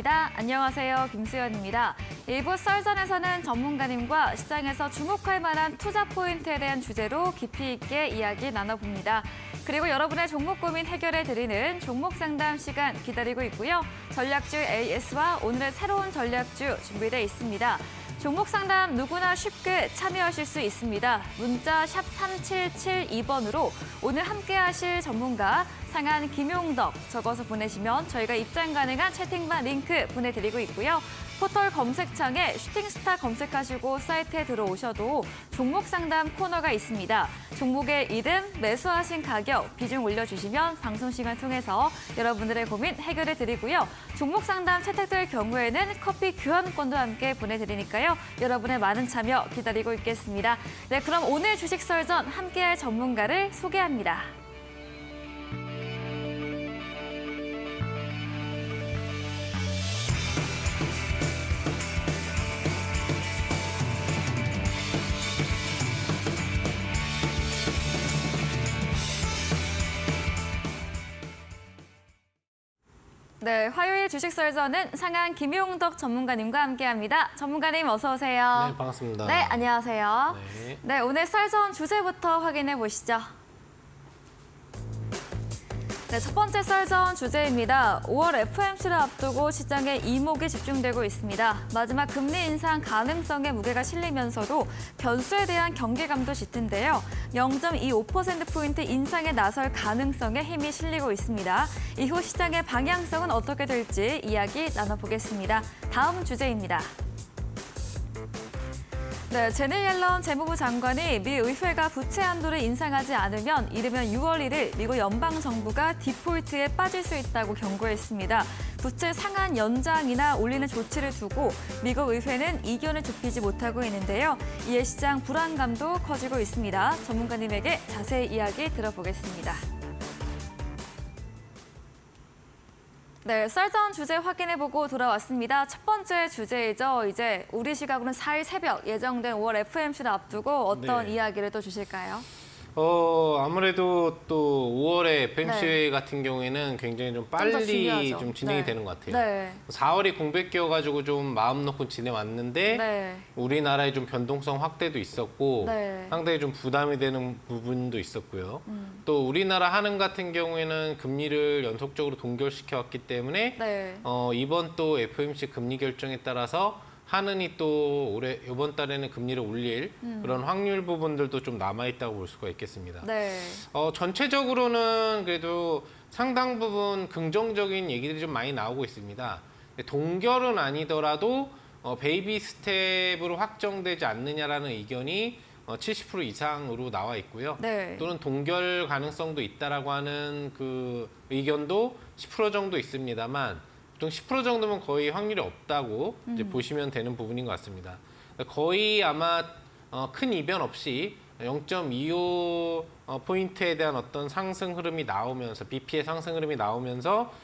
안녕하세요. 김수연입니다. 일부 썰전에서는 전문가님과 시장에서 주목할 만한 투자 포인트에 대한 주제로 깊이 있게 이야기 나눠봅니다. 그리고 여러분의 종목 고민 해결해드리는 종목 상담 시간 기다리고 있고요. 전략주 AS와 오늘의 새로운 전략주 준비되어 있습니다. 종목 상담 누구나 쉽게 참여하실 수 있습니다. 문자 샵 3772번으로 오늘 함께하실 전문가 상한 김용덕 적어서 보내시면 저희가 입장 가능한 채팅방 링크 보내드리고 있고요. 포털 검색창에 슈팅스타 검색하시고 사이트에 들어오셔도 종목 상담 코너가 있습니다. 종목의 이름, 매수하신 가격, 비중 올려주시면 방송 시간 통해서 여러분들의 고민 해결해드리고요. 종목 상담 채택될 경우에는 커피 교환권도 함께 보내드리니까요. 여러분의 많은 참여 기다리고 있겠습니다. 네, 그럼 오늘 주식 썰전 함께할 전문가를 소개합니다. 네, 화요일 주식 썰전은 상한 김용덕 전문가님과 함께합니다. 전문가님 어서 오세요. 네, 반갑습니다. 네, 안녕하세요. 네. 네, 오늘 썰전 주제부터 확인해 보시죠. 네, 첫 번째 썰전 주제입니다. 5월 FOMC를 앞두고 시장에 이목이 집중되고 있습니다. 마지막 금리 인상 가능성의 무게가 실리면서도 변수에 대한 경계감도 짙은데요. 0.25%포인트 인상에 나설 가능성에 힘이 실리고 있습니다. 이후 시장의 방향성은 어떻게 될지 이야기 나눠보겠습니다. 다음 주제입니다. 네, 제넷 옐런 재무부 장관이 미 의회가 부채 한도를 인상하지 않으면 이르면 6월 1일 미국 연방정부가 디폴트에 빠질 수 있다고 경고했습니다. 부채 상한 연장이나 올리는 조치를 두고 미국 의회는 이견을 좁히지 못하고 있는데요. 이에 시장 불안감도 커지고 있습니다. 전문가님에게 자세히 이야기 들어보겠습니다. 네, 썰전 주제 확인해보고 돌아왔습니다. 첫 번째 주제이죠. 이제 우리 시각으로는 4일 새벽 예정된 5월 FOMC를 앞두고 어떤 네. 이야기를 또 주실까요? 아무래도 또 5월에 FOMC 네. 회의 같은 경우에는 굉장히 좀 더 빨리 중요하죠. 좀 진행이 네. 되는 것 같아요. 네. 4월이 공백기여가지고 좀 마음 놓고 지내왔는데 네. 우리나라의 좀 변동성 확대도 있었고 네. 상당히 좀 부담이 되는 부분도 있었고요. 또 우리나라 한은 같은 경우에는 금리를 연속적으로 동결시켜왔기 때문에 네. 이번 또 FOMC 금리 결정에 따라서 한은이 또 이번 달에는 금리를 올릴 그런 확률 부분들도 좀 남아있다고 볼 수가 있겠습니다. 네. 전체적으로는 그래도 상당 부분 긍정적인 얘기들이 좀 많이 나오고 있습니다. 동결은 아니더라도 베이비 스텝으로 확정되지 않느냐라는 의견이 70% 이상으로 나와 있고요. 네. 또는 동결 가능성도 있다라고 하는 그 의견도 10% 정도 있습니다만 보통 10% 정도면 거의 확률이 없다고 이제 보시면 되는 부분인 것 같습니다. 거의 아마 큰 이변 없이 0.25 포인트에 대한 어떤 상승 흐름이 나오면서 BP의 상승 흐름이 나오면서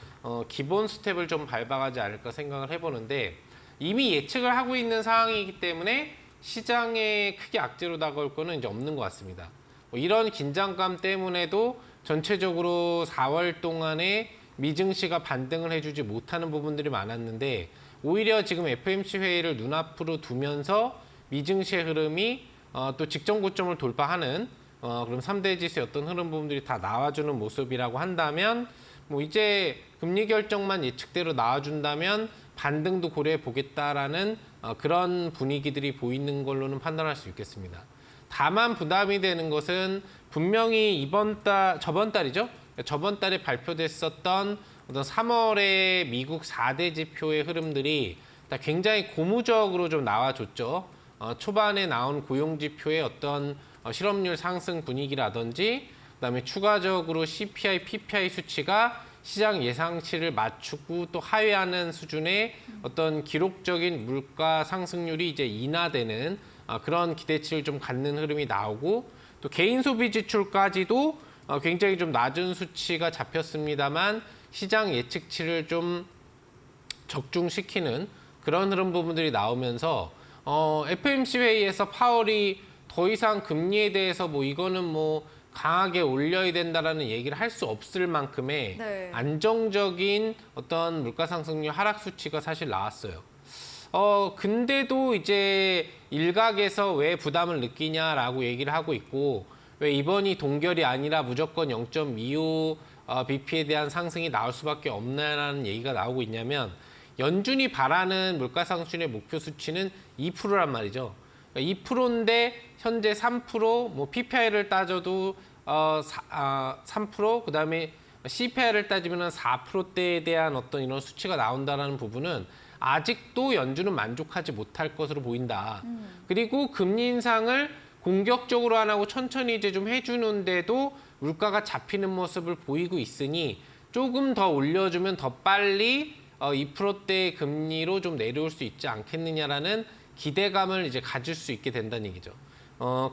기본 스텝을 좀 밟아가지 않을까 생각을 해보는데 이미 예측을 하고 있는 상황이기 때문에 시장에 크게 악재로 다가올 거는 이제 없는 것 같습니다. 이런 긴장감 때문에도 전체적으로 4월 동안에 미증시가 반등을 해주지 못하는 부분들이 많았는데 오히려 지금 FOMC 회의를 눈앞으로 두면서 미증시의 흐름이 또 직전 고점을 돌파하는 그럼 3대 지수의 어떤 흐름 부분들이 다 나와주는 모습이라고 한다면 뭐 이제 금리 결정만 예측대로 나와준다면 반등도 고려해 보겠다라는 그런 분위기들이 보이는 걸로는 판단할 수 있겠습니다. 다만 부담이 되는 것은 분명히 저번 달이죠. 저번 달에 발표됐었던 어떤 3월의 미국 4대 지표의 흐름들이 다 굉장히 고무적으로 좀 나와줬죠. 초반에 나온 고용지표의 어떤 실업률 상승 분위기라든지 그다음에 추가적으로 CPI, PPI 수치가 시장 예상치를 맞추고 또 하회하는 수준의 어떤 기록적인 물가 상승률이 이제 인하되는 그런 기대치를 좀 갖는 흐름이 나오고 또 개인 소비 지출까지도 굉장히 좀 낮은 수치가 잡혔습니다만 시장 예측치를 좀 적중시키는 그런 흐름 부분들이 나오면서 FOMC 회의에서 파월이 더 이상 금리에 대해서 뭐 이거는 뭐 강하게 올려야 된다라는 얘기를 할 수 없을 만큼의 네. 안정적인 어떤 물가 상승률 하락 수치가 사실 나왔어요. 근데도 이제 일각에서 왜 부담을 느끼냐라고 얘기를 하고 있고, 왜 이번이 동결이 아니라 무조건 0.25 BP에 대한 상승이 나올 수밖에 없나라는 얘기가 나오고 있냐면, 연준이 바라는 물가 상승률의 목표 수치는 2%란 말이죠. 2%인데 현재 3%, 뭐 PPI를 따져도 3%, 그다음에 CPI를 따지면 4%대에 대한 어떤 이런 수치가 나온다라는 부분은 아직도 연준은 만족하지 못할 것으로 보인다. 그리고 금리 인상을 공격적으로 안 하고 천천히 이제 좀 해주는데도 물가가 잡히는 모습을 보이고 있으니 조금 더 올려주면 더 빨리 2%대의 금리로 좀 내려올 수 있지 않겠느냐라는 기대감을 이제 가질 수 있게 된다는 얘기죠.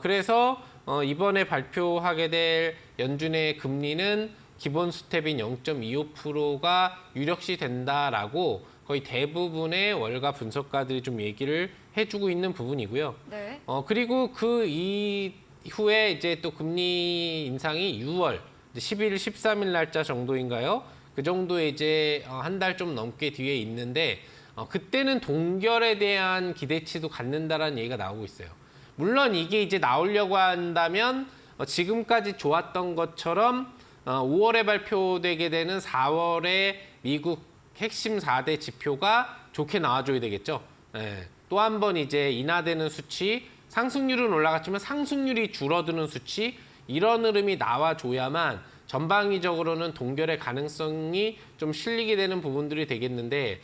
그래서 이번에 발표하게 될 연준의 금리는 기본 스텝인 0.25%가 유력시 된다라고 거의 대부분의 월가 분석가들이 좀 얘기를 해주고 있는 부분이고요. 네. 그리고 그 이후에 이제 또 금리 인상이 6월 11일, 13일 날짜 정도인가요? 그 정도에 이제 한 달 좀 넘게 뒤에 있는데 그때는 동결에 대한 기대치도 갖는다라는 얘기가 나오고 있어요. 물론 이게 이제 나오려고 한다면 지금까지 좋았던 것처럼 5월에 발표되게 되는 4월에 미국 핵심 4대 지표가 좋게 나와줘야 되겠죠. 네. 또 한 번 이제 인하되는 수치, 상승률은 올라갔지만 상승률이 줄어드는 수치, 이런 흐름이 나와줘야만 전방위적으로는 동결의 가능성이 좀 실리게 되는 부분들이 되겠는데,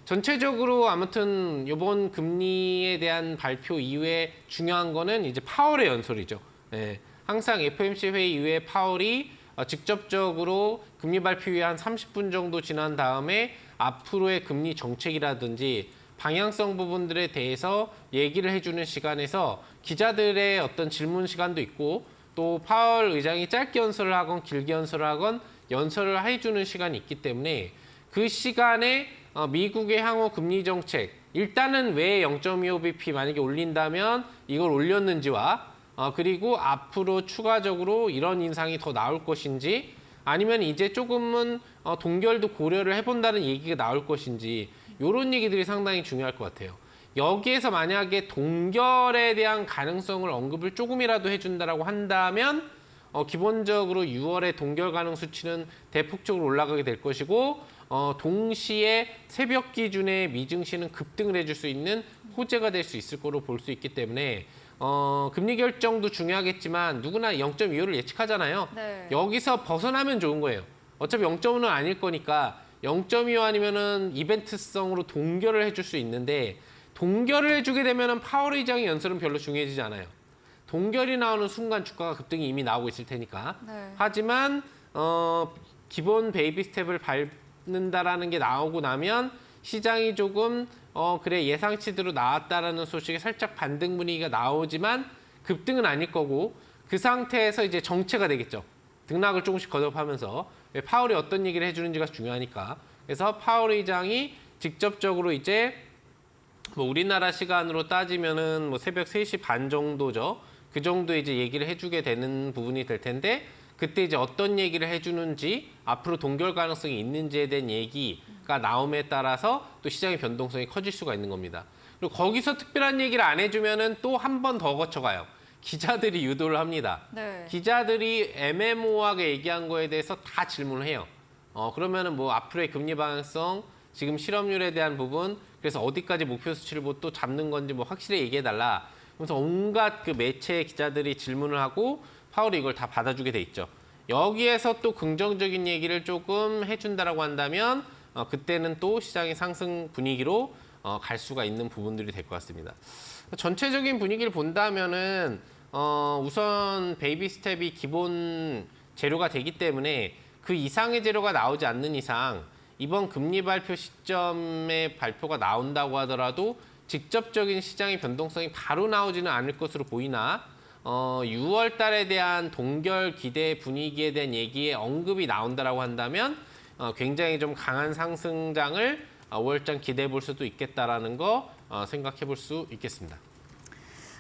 전체적으로 아무튼 이번 금리에 대한 발표 이후에 중요한 거는 이제 파월의 연설이죠. 네. 항상 FOMC 회의 이후에 파월이 직접적으로 금리 발표 후에 한 30분 정도 지난 다음에 앞으로의 금리 정책이라든지 방향성 부분들에 대해서 얘기를 해주는 시간에서 기자들의 어떤 질문 시간도 있고, 또 파월 의장이 짧게 연설을 하건 길게 연설을 하건 연설을 해주는 시간이 있기 때문에 그 시간에 미국의 향후 금리 정책, 일단은 왜 0.25bp 만약에 올린다면 이걸 올렸는지와 그리고 앞으로 추가적으로 이런 인상이 더 나올 것인지, 아니면 이제 조금은 동결도 고려를 해본다는 얘기가 나올 것인지, 이런 얘기들이 상당히 중요할 것 같아요. 여기에서 만약에 동결에 대한 가능성을 언급을 조금이라도 해준다라고 한다면 기본적으로 6월에 동결 가능 수치는 대폭적으로 올라가게 될 것이고, 동시에 새벽 기준의 미증시는 급등을 해줄 수 있는 호재가 될 수 있을 거로 볼 수 있기 때문에 금리 결정도 중요하겠지만 누구나 0.25를 예측하잖아요. 네. 여기서 벗어나면 좋은 거예요. 어차피 0.5는 아닐 거니까 0.25 아니면은 이벤트성으로 동결을 해줄 수 있는데, 동결을 해주게 되면은 파월 의장의 연설은 별로 중요해지지 않아요. 동결이 나오는 순간 주가가 급등이 이미 나오고 있을 테니까. 네. 하지만 기본 베이비 스텝을 밟는다라는 게 나오고 나면 시장이 조금 그래 예상치대로 나왔다라는 소식에 살짝 반등 분위기가 나오지만 급등은 아닐 거고, 그 상태에서 이제 정체가 되겠죠. 등락을 조금씩 거듭하면서 파월이 어떤 얘기를 해주는지가 중요하니까. 그래서 파월 의장이 직접적으로 이제 뭐 우리나라 시간으로 따지면은 뭐 새벽 3시 반 정도죠. 그 정도 이제 얘기를 해주게 되는 부분이 될 텐데, 그때 이제 어떤 얘기를 해주는지, 앞으로 동결 가능성이 있는지에 대한 얘기가 나옴에 따라서 또 시장의 변동성이 커질 수가 있는 겁니다. 그리고 거기서 특별한 얘기를 안 해주면은 또 한 번 더 거쳐가요. 기자들이 유도를 합니다. 네. 기자들이 애매모호하게 얘기한 거에 대해서 다 질문을 해요. 그러면은 뭐 앞으로의 금리 방향성, 지금 실업률에 대한 부분, 그래서 어디까지 목표 수치를 뭐 또 잡는 건지 뭐 확실히 얘기해달라. 그래서 온갖 그 매체 기자들이 질문을 하고 파월이 이걸 다 받아주게 돼 있죠. 여기에서 또 긍정적인 얘기를 조금 해준다라고 한다면 그때는 또 시장의 상승 분위기로 갈 수가 있는 부분들이 될 것 같습니다. 전체적인 분위기를 본다면은 우선 베이비 스텝이 기본 재료가 되기 때문에 그 이상의 재료가 나오지 않는 이상 이번 금리 발표 시점에 발표가 나온다고 하더라도 직접적인 시장의 변동성이 바로 나오지는 않을 것으로 보이나 6월 달에 대한 동결 기대 분위기에 대한 얘기에 언급이 나온다라고 한다면 굉장히 좀 강한 상승장을 5월장 기대해 볼 수도 있겠다라는 거 생각해 볼 수 있겠습니다.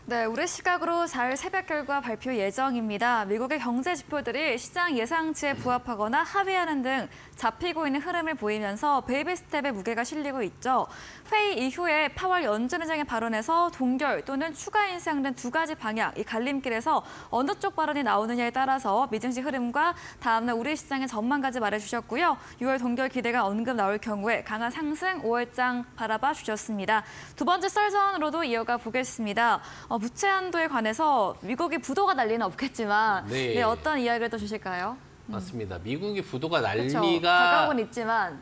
네, 우리 시각으로 4일 새벽 결과 발표 예정입니다. 미국의 경제 지표들이 시장 예상치에 부합하거나 하회하는 등 잡히고 있는 흐름을 보이면서 베이비 스텝의 무게가 실리고 있죠. 회의 이후에 파월 연준의장의 발언에서 동결 또는 추가 인상 등 두 가지 방향, 이 갈림길에서 어느 쪽 발언이 나오느냐에 따라서 미증시 흐름과 다음날 우리 시장의 전망까지 말해주셨고요. 6월 동결 기대가 언급 나올 경우에 강한 상승 5월장 바라봐 주셨습니다. 두 번째 썰전으로도 이어가 보겠습니다. 부채 한도에 관해서 미국이 부도가 날 리는 없겠지만 네. 어떤 이야기를 또 주실까요? 맞습니다. 미국이 부도가 날 그렇죠. 리가 가까운 있지만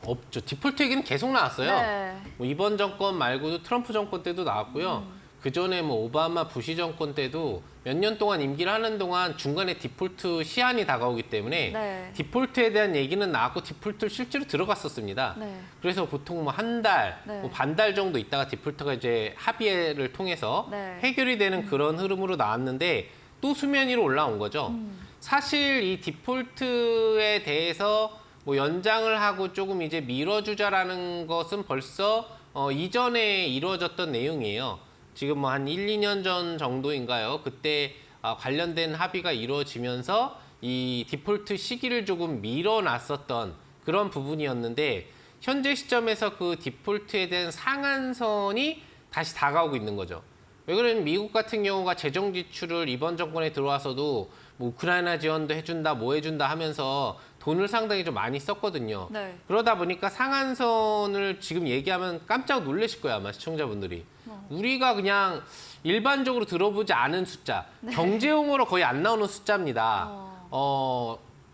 없죠. 디폴트 얘기는 계속 나왔어요. 네. 뭐 이번 정권 말고도 트럼프 정권 때도 나왔고요. 그 전에 뭐 오바마 부시 정권 때도 몇 년 동안 임기를 하는 동안 중간에 디폴트 시한이 다가오기 때문에 네. 디폴트에 대한 얘기는 나왔고 디폴트 실제로 들어갔었습니다. 네. 그래서 보통 뭐 한 달, 네. 뭐 반달 정도 있다가 디폴트가 이제 합의를 통해서 네. 해결이 되는 그런 흐름으로 나왔는데 또 수면 위로 올라온 거죠. 사실 이 디폴트에 대해서 뭐 연장을 하고 조금 이제 밀어주자라는 것은 벌써 이전에 이루어졌던 내용이에요. 지금 뭐 한 1, 2년 전 정도인가요? 그때 관련된 합의가 이루어지면서 이 디폴트 시기를 조금 밀어놨었던 그런 부분이었는데 현재 시점에서 그 디폴트에 대한 상한선이 다시 다가오고 있는 거죠. 왜 그러냐면 미국 같은 경우가 재정 지출을 이번 정권에 들어와서도 뭐 우크라이나 지원도 해준다, 뭐 해준다 하면서 돈을 상당히 좀 많이 썼거든요. 네. 그러다 보니까 상한선을 지금 얘기하면 깜짝 놀라실 거예요, 아마 시청자분들이. 우리가 그냥 일반적으로 들어보지 않은 숫자, 경제용어로 거의 안 나오는 숫자입니다.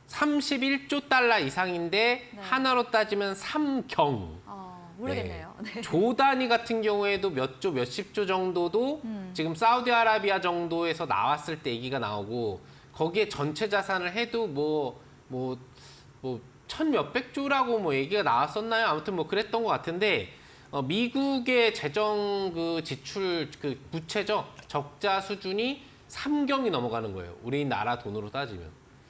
31조 달러 이상인데 하나로 따지면 3경. 모르겠네요. 네. 조 단위 같은 경우에도 몇 조, 몇십 조 정도도 지금 사우디아라비아 정도에서 나왔을 때 얘기가 나오고 거기에 전체 자산을 해도 천 몇백 조라고 뭐 얘기가 나왔었나요? 아무튼 뭐 그랬던 것 같은데 미국의 재정 그 지출 그 부채죠. 적자 수준이 3경이 넘어가는 거예요. 우리나라 돈으로 따지면.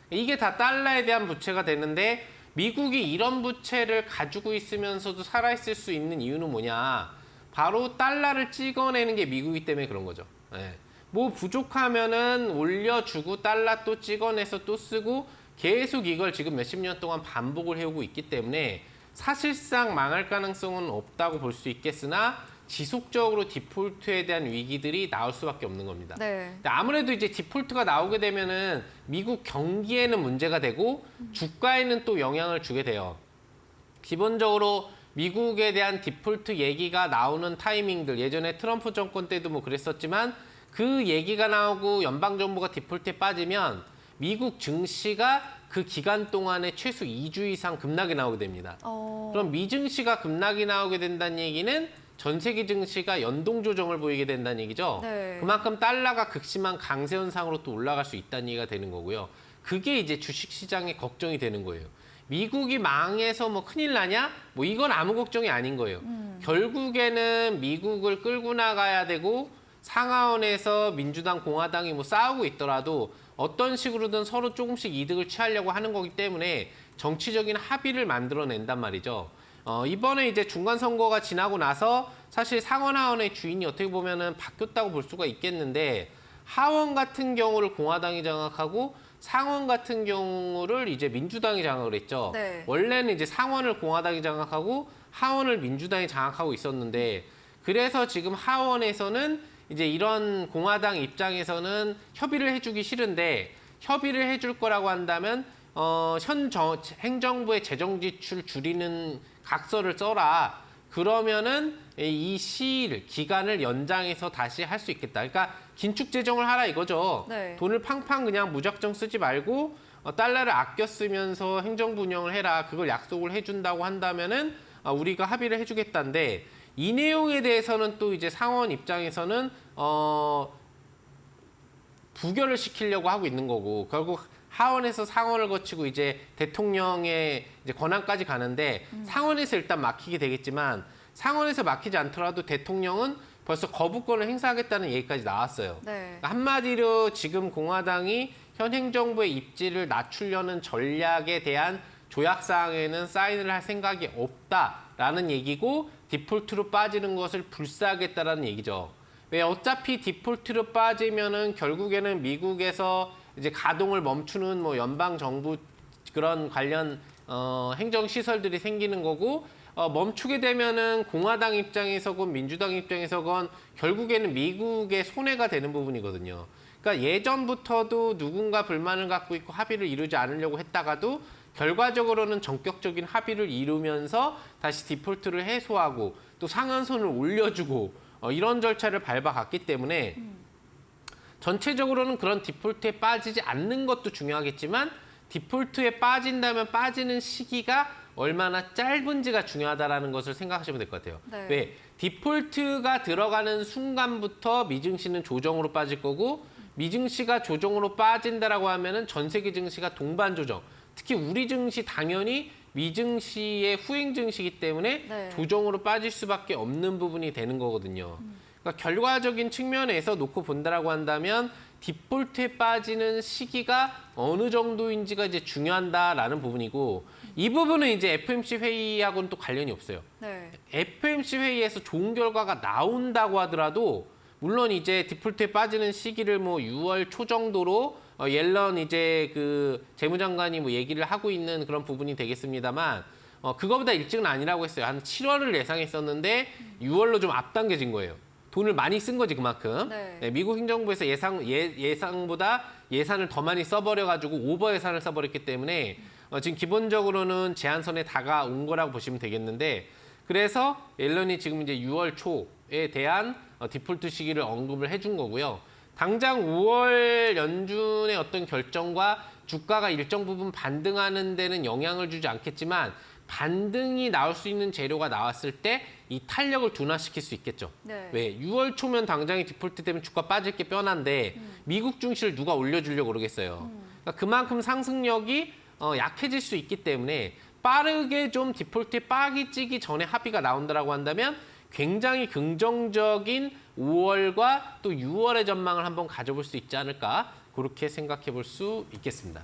이게 다 달러에 대한 부채가 되는데 미국이 이런 부채를 가지고 있으면서도 살아있을 수 있는 이유는 뭐냐. 바로 달러를 찍어내는 게 미국이기 때문에 그런 거죠. 네. 뭐 부족하면은 올려주고 달러 또 찍어내서 또 쓰고 계속 이걸 지금 몇십 년 동안 반복을 해오고 있기 때문에 사실상 망할 가능성은 없다고 볼 수 있겠으나 지속적으로 디폴트에 대한 위기들이 나올 수밖에 없는 겁니다. 네. 아무래도 이제 디폴트가 나오게 되면은 미국 경기에는 문제가 되고 주가에는 또 영향을 주게 돼요. 기본적으로 미국에 대한 디폴트 얘기가 나오는 타이밍들, 예전에 트럼프 정권 때도 뭐 그랬었지만 그 얘기가 나오고 연방정부가 디폴트에 빠지면 미국 증시가 그 기간 동안에 최소 2주 이상 급락이 나오게 됩니다. 그럼 미증시가 급락이 나오게 된다는 얘기는 전 세계 증시가 연동 조정을 보이게 된다는 얘기죠. 네. 그만큼 달러가 극심한 강세 현상으로 또 올라갈 수 있다는 얘기가 되는 거고요. 그게 이제 주식시장의 걱정이 되는 거예요. 미국이 망해서 뭐 큰일 나냐? 뭐 이건 아무 걱정이 아닌 거예요. 결국에는 미국을 끌고 나가야 되고 상하원에서 민주당, 공화당이 뭐 싸우고 있더라도 어떤 식으로든 서로 조금씩 이득을 취하려고 하는 거기 때문에 정치적인 합의를 만들어낸단 말이죠. 이번에 이제 중간 선거가 지나고 나서 사실 상원 하원의 주인이 어떻게 보면은 바뀌었다고 볼 수가 있겠는데 하원 같은 경우를 공화당이 장악하고 상원 같은 경우를 이제 민주당이 장악을 했죠. 네. 원래는 이제 상원을 공화당이 장악하고 하원을 민주당이 장악하고 있었는데 그래서 지금 하원에서는 이제 이런 공화당 입장에서는 협의를 해주기 싫은데 협의를 해줄 거라고 한다면 현 행정부의 재정 지출 줄이는 각서를 써라. 그러면은 이 기간을 연장해서 다시 할 수 있겠다. 그러니까 긴축 재정을 하라 이거죠. 네. 돈을 팡팡 그냥 무작정 쓰지 말고 달러를 아껴 쓰면서 행정부 운영을 해라. 그걸 약속을 해준다고 한다면은 우리가 합의를 해주겠다는데 이 내용에 대해서는 또 이제 상원 입장에서는 부결을 시키려고 하고 있는 거고 결국 하원에서 상원을 거치고 이제 대통령의 이제 권한까지 가는데 상원에서 일단 막히게 되겠지만 상원에서 막히지 않더라도 대통령은 벌써 거부권을 행사하겠다는 얘기까지 나왔어요. 네. 한마디로 지금 공화당이 현 행정부의 입지를 낮추려는 전략에 대한 조약사항에는 사인을 할 생각이 없다라는 얘기고 디폴트로 빠지는 것을 불사하겠다라는 얘기죠. 왜 어차피 디폴트로 빠지면은 결국에는 미국에서 이제 가동을 멈추는 뭐 연방 정부 그런 관련 행정 시설들이 생기는 거고 멈추게 되면은 공화당 입장에서건 민주당 입장에서건 결국에는 미국의 손해가 되는 부분이거든요. 그러니까 예전부터도 누군가 불만을 갖고 있고 합의를 이루지 않으려고 했다가도 결과적으로는 전격적인 합의를 이루면서 다시 디폴트를 해소하고 또 상한선을 올려주고 이런 절차를 밟아갔기 때문에 전체적으로는 그런 디폴트에 빠지지 않는 것도 중요하겠지만 디폴트에 빠진다면 빠지는 시기가 얼마나 짧은지가 중요하다는 것을 생각하시면 될 것 같아요. 네. 왜? 디폴트가 들어가는 순간부터 미증시는 조정으로 빠질 거고 미증시가 조정으로 빠진다라고 하면은 전 세계 증시가 동반 조정. 특히 우리 증시 당연히 미증시의 후행 증시이기 때문에 네. 조정으로 빠질 수밖에 없는 부분이 되는 거거든요. 그러니까 결과적인 측면에서 놓고 본다라고 한다면 디폴트에 빠지는 시기가 어느 정도인지가 이제 중요하다라는 부분이고 이 부분은 이제 FOMC 회의하고는 또 관련이 없어요. 네. FOMC 회의에서 좋은 결과가 나온다고 하더라도 물론 이제 디폴트에 빠지는 시기를 뭐 6월 초 정도로 옐런 이제 그 재무장관이 뭐 얘기를 하고 있는 그런 부분이 되겠습니다만 그거보다 일찍은 아니라고 했어요. 한 7월을 예상했었는데 6월로 좀 앞당겨진 거예요. 돈을 많이 쓴 거지 그만큼. 네. 네, 미국 행정부에서 예상보다 예산을 더 많이 써버려가지고 오버 예산을 써버렸기 때문에 지금 기본적으로는 제한선에 다가온 거라고 보시면 되겠는데 그래서 옐런이 지금 이제 6월 초에 대한 디폴트 시기를 언급을 해준 거고요. 당장 5월 연준의 어떤 결정과 주가가 일정 부분 반등하는 데는 영향을 주지 않겠지만 반등이 나올 수 있는 재료가 나왔을 때 이 탄력을 둔화시킬 수 있겠죠. 네. 왜? 6월 초면 당장에 디폴트 되면 주가 빠질 게 뻔한데 미국 증시를 누가 올려주려고 그러겠어요. 그러니까 그만큼 상승력이 약해질 수 있기 때문에 빠르게 좀 디폴트에 빠지기 전에 합의가 나온다라고 한다면 굉장히 긍정적인 5월과 또 6월의 전망을 한번 가져볼 수 있지 않을까 그렇게 생각해 볼 수 있겠습니다.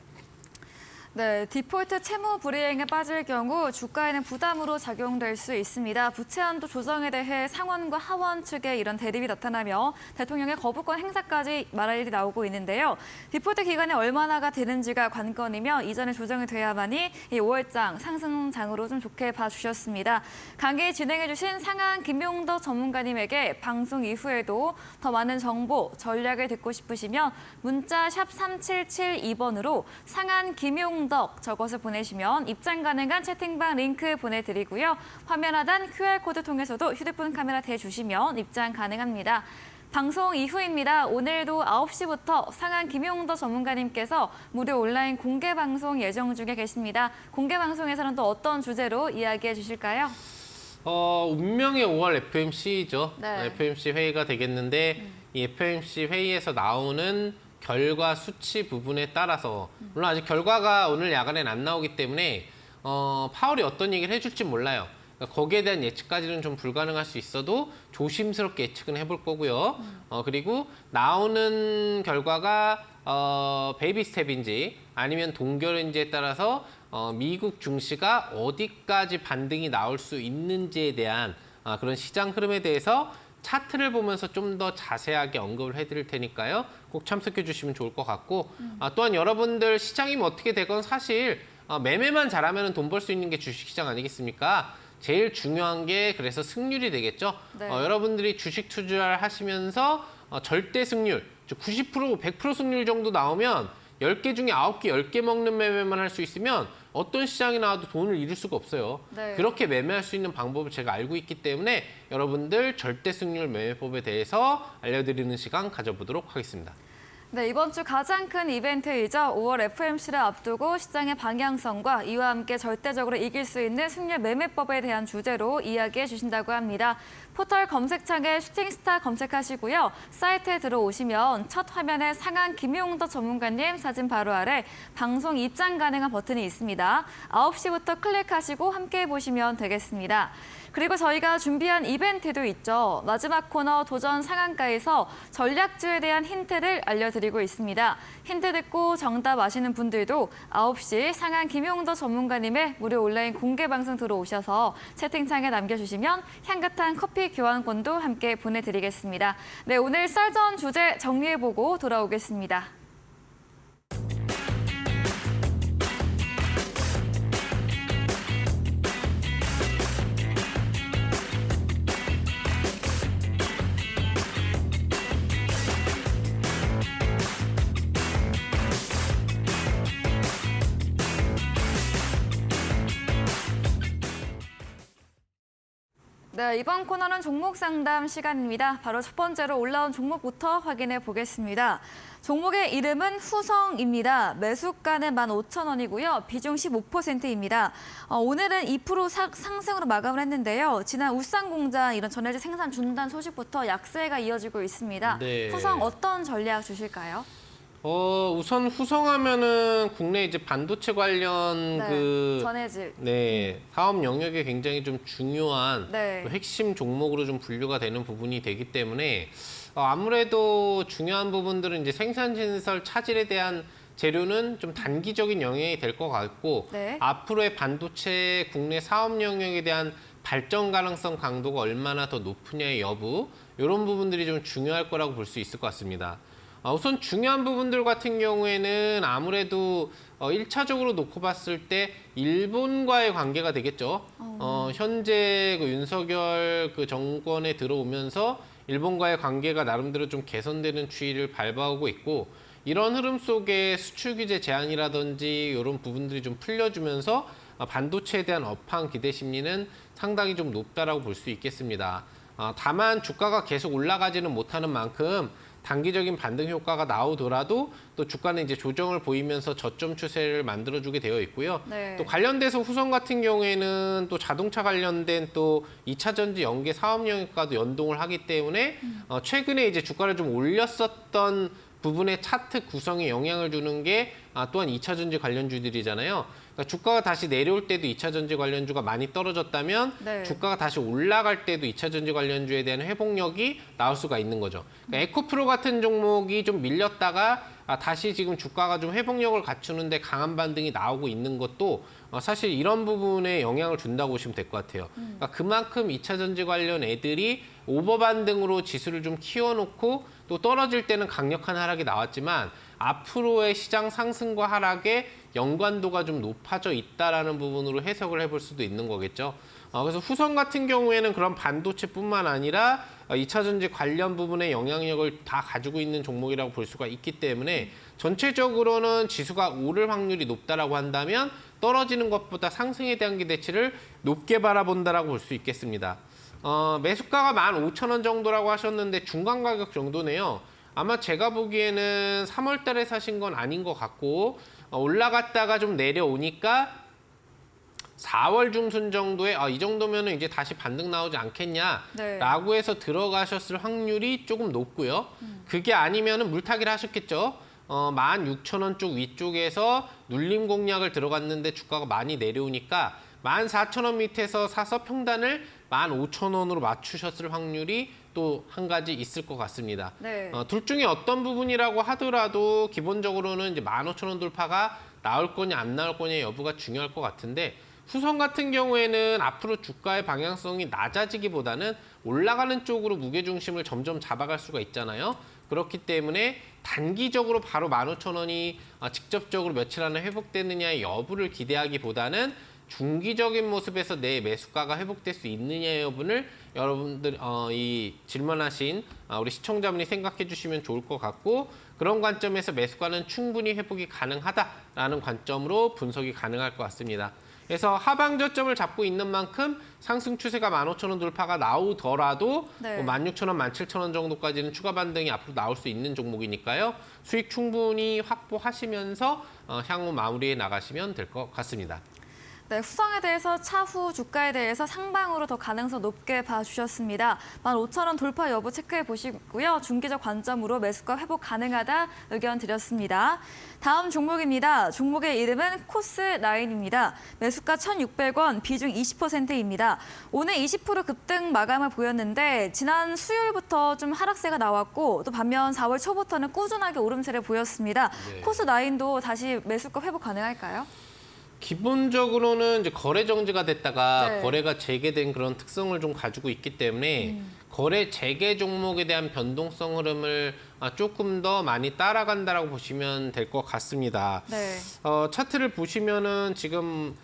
네, 디폴트 채무 불이행에 빠질 경우 주가에는 부담으로 작용될 수 있습니다. 부채 한도 조정에 대해 상원과 하원 측의 이런 대립이 나타나며 대통령의 거부권 행사까지 말할 일이 나오고 있는데요. 디폴트 기간이 얼마나가 되는지가 관건이며 이전에 조정이 돼야만이 이 5월장 상승장으로 좀 좋게 봐주셨습니다. 강의 진행해주신 상한 김용덕 전문가님에게 방송 이후에도 더 많은 정보, 전략을 듣고 싶으시면 문자 샵 3772번으로 상한 김용덕 적어서 보내시면 입장 가능한 채팅방 링크 보내드리고요. 화면 하단 QR코드 통해서도 휴대폰 카메라 대주시면 입장 가능합니다. 방송 이후입니다. 오늘도 9시부터 상한 김용덕 전문가님께서 무료 온라인 공개 방송 예정 중에 계십니다. 공개 방송에서는 또 어떤 주제로 이야기해 주실까요? 운명의 5월 FOMC죠. 네. FOMC 회의가 되겠는데 이 FOMC 회의에서 나오는 결과 수치 부분에 따라서 물론 아직 결과가 오늘 야간엔 안 나오기 때문에 파월이 어떤 얘기를 해줄지 몰라요. 그러니까 거기에 대한 예측까지는 좀 불가능할 수 있어도 조심스럽게 예측은 해볼 거고요. 그리고 나오는 결과가 베이비 스텝인지 아니면 동결인지에 따라서 미국 증시가 어디까지 반등이 나올 수 있는지에 대한 그런 시장 흐름에 대해서 차트를 보면서 좀 더 자세하게 언급을 해드릴 테니까요. 꼭 참석해 주시면 좋을 것 같고 또한 여러분들 시장이 뭐 어떻게 되건 사실 매매만 잘하면 돈 벌 수 있는 게 주식시장 아니겠습니까? 제일 중요한 게 그래서 승률이 되겠죠. 네. 여러분들이 주식 투자를 하시면서 절대 승률, 90%, 100% 승률 정도 나오면 10개 중에 9개, 10개 먹는 매매만 할 수 있으면 어떤 시장이 나와도 돈을 잃을 수가 없어요. 네. 그렇게 매매할 수 있는 방법을 제가 알고 있기 때문에 여러분들 절대 승률 매매법에 대해서 알려드리는 시간 가져보도록 하겠습니다. 네, 이번 주 가장 큰 이벤트이죠. 5월 FOMC를 앞두고 시장의 방향성과 이와 함께 절대적으로 이길 수 있는 승률 매매법에 대한 주제로 이야기해 주신다고 합니다. 포털 검색창에 슈팅스타 검색하시고요. 사이트에 들어오시면 첫 화면에 상한 김용덕 전문가님 사진 바로 아래 방송 입장 가능한 버튼이 있습니다. 9시부터 클릭하시고 함께 보시면 되겠습니다. 그리고 저희가 준비한 이벤트도 있죠. 마지막 코너 도전 상한가에서 전략주에 대한 힌트를 알려드리고 있습니다. 힌트 듣고 정답 아시는 분들도 9시 상한 김용도 전문가님의 무료 온라인 공개 방송 들어오셔서 채팅창에 남겨주시면 향긋한 커피 교환권도 함께 보내드리겠습니다. 네, 오늘 썰전 주제 정리해보고 돌아오겠습니다. 네, 이번 코너는 종목 상담 시간입니다. 바로 첫 번째로 올라온 종목부터 확인해 보겠습니다. 종목의 이름은 후성입니다. 매수가는 15,000원이고요. 비중 15%입니다. 오늘은 2% 상승으로 마감을 했는데요. 지난 울산공장 이런 전해질 생산 중단 소식부터 약세가 이어지고 있습니다. 네. 후성 어떤 전략 주실까요? 우선 후성하면은 국내 이제 반도체 관련 전해질. 사업 영역에 굉장히 좀 중요한 네. 핵심 종목으로 좀 분류가 되는 부분이 되기 때문에 아무래도 중요한 부분들은 이제 생산 신설 차질에 대한 재료는 좀 단기적인 영향이 될 것 같고 네. 앞으로의 반도체 국내 사업 영역에 대한 발전 가능성 강도가 얼마나 더 높으냐의 여부 이런 부분들이 좀 중요할 거라고 볼 수 있을 것 같습니다. 우선 중요한 부분들 같은 경우에는 아무래도 1차적으로 놓고 봤을 때 일본과의 관계가 되겠죠. 현재 그 윤석열 그 정권에 들어오면서 일본과의 관계가 나름대로 좀 개선되는 추이를 밟아오고 있고 이런 흐름 속에 수출 규제 제한이라든지 이런 부분들이 좀 풀려주면서 반도체에 대한 업황 기대 심리는 상당히 좀 높다라고 볼 수 있겠습니다. 다만 주가가 계속 올라가지는 못하는 만큼 단기적인 반등 효과가 나오더라도 또 주가는 이제 조정을 보이면서 저점 추세를 만들어주게 되어 있고요. 네. 또 관련돼서 후성 같은 경우에는 또 자동차 관련된 또 2차 전지 연계 사업 영역과도 연동을 하기 때문에 최근에 이제 주가를 좀 올렸었던 부분의 차트 구성에 영향을 주는 게 또한 2차 전지 관련주들이잖아요. 그러니까 주가가 다시 내려올 때도 2차 전지 관련주가 많이 떨어졌다면 네. 주가가 다시 올라갈 때도 2차 전지 관련주에 대한 회복력이 나올 수가 있는 거죠. 그러니까 에코프로 같은 종목이 좀 밀렸다가 다시 지금 주가가 좀 회복력을 갖추는데 강한 반등이 나오고 있는 것도 사실 이런 부분에 영향을 준다고 보시면 될 것 같아요. 그러니까 그만큼 2차 전지 관련 애들이 오버 반등으로 지수를 좀 키워놓고 또 떨어질 때는 강력한 하락이 나왔지만 앞으로의 시장 상승과 하락에 연관도가 좀 높아져 있다라는 부분으로 해석을 해볼 수도 있는 거겠죠. 그래서 후성 같은 경우에는 그런 반도체뿐만 아니라 2차 전지 관련 부분의 영향력을 다 가지고 있는 종목이라고 볼 수가 있기 때문에 전체적으로는 지수가 오를 확률이 높다라고 한다면 떨어지는 것보다 상승에 대한 기대치를 높게 바라본다라고 볼 수 있겠습니다. 매수가가 15,000원 정도라고 하셨는데 중간 가격 정도네요. 아마 제가 보기에는 3월 달에 사신 건 아닌 것 같고 올라갔다가 좀 내려오니까 4월 중순 정도에 이 정도면 이제 다시 반등 나오지 않겠냐라고 해서 들어가셨을 확률이 조금 높고요. 그게 아니면 물타기를 하셨겠죠. 16,000원 쪽 위쪽에서 눌림 공략을 들어갔는데 주가가 많이 내려오니까 14,000원 밑에서 사서 평단을 15,000원으로 맞추셨을 확률이 또 한 가지 있을 것 같습니다. 네. 둘 중에 어떤 부분이라고 하더라도 기본적으로는 이제 15,000원 돌파가 나올 거냐 안 나올 거냐 여부가 중요할 것 같은데 후성 같은 경우에는 앞으로 주가의 방향성이 낮아지기보다는 올라가는 쪽으로 무게중심을 점점 잡아갈 수가 있잖아요. 그렇기 때문에 단기적으로 바로 15,000원이 직접적으로 며칠 안에 회복되느냐의 여부를 기대하기보다는 중기적인 모습에서 내 매수가가 회복될 수 있느냐의 여부를 여러분들 이 질문하신 우리 시청자분이 생각해 주시면 좋을 것 같고 그런 관점에서 매수가는 충분히 회복이 가능하다라는 관점으로 분석이 가능할 것 같습니다. 그래서 하방 저점을 잡고 있는 만큼 상승 추세가 15,000원 돌파가 나오더라도 네. 16,000원, 17,000원 정도까지는 추가 반등이 앞으로 나올 수 있는 종목이니까요. 수익 충분히 확보하시면서 향후 마무리해 나가시면 될 것 같습니다. 네, 후성에 대해서 차후 주가에 대해서 상방으로 더 가능성 높게 봐주셨습니다. 15,000원 돌파 여부 체크해 보시고요. 중기적 관점으로 매수가 회복 가능하다 의견 드렸습니다. 다음 종목입니다. 종목의 이름은 코스9입니다. 매수가 1,600원, 비중 20%입니다. 오늘 20% 급등 마감을 보였는데 지난 수요일부터 좀 하락세가 나왔고 또 반면 4월 초부터는 꾸준하게 오름세를 보였습니다. 네. 코스9도 다시 매수가 회복 가능할까요? 기본적으로는 이제 거래 정지가 됐다가 네. 거래가 재개된 그런 특성을 좀 가지고 있기 때문에 거래 재개 종목에 대한 변동성 흐름을 조금 더 많이 따라간다라고 보시면 될 것 같습니다. 네. 차트를 보시면은 지금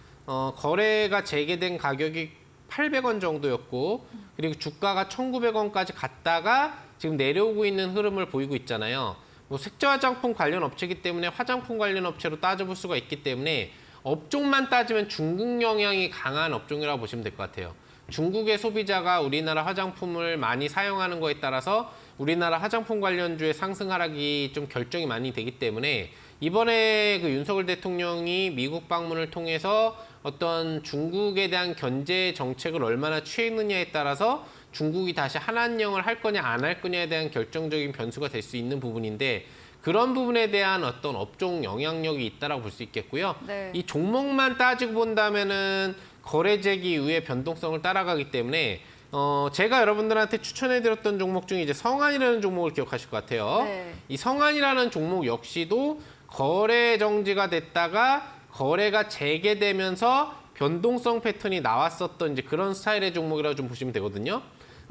거래가 재개된 가격이 800원 정도였고 그리고 주가가 1,900원까지 갔다가 지금 내려오고 있는 흐름을 보이고 있잖아요. 뭐 색조 화장품 관련 업체이기 때문에 화장품 관련 업체로 따져볼 수가 있기 때문에 업종만 따지면 중국 영향이 강한 업종이라고 보시면 될 것 같아요. 중국의 소비자가 우리나라 화장품을 많이 사용하는 거에 따라서 우리나라 화장품 관련주의 상승 하락이 좀 결정이 많이 되기 때문에 이번에 그 윤석열 대통령이 미국 방문을 통해서 어떤 중국에 대한 견제 정책을 얼마나 취했느냐에 따라서 중국이 다시 한한령을 할 거냐 안 할 거냐에 대한 결정적인 변수가 될 수 있는 부분인데 그런 부분에 대한 어떤 업종 영향력이 있다라고 볼 수 있겠고요. 네. 이 종목만 따지고 본다면은 거래 재개 이후의 변동성을 따라가기 때문에 제가 여러분들한테 추천해드렸던 종목 중에 이제 성안이라는 종목을 기억하실 것 같아요. 네. 이 성안이라는 종목 역시도 거래 정지가 됐다가 거래가 재개되면서 변동성 패턴이 나왔었던 이제 그런 스타일의 종목이라고 좀 보시면 되거든요.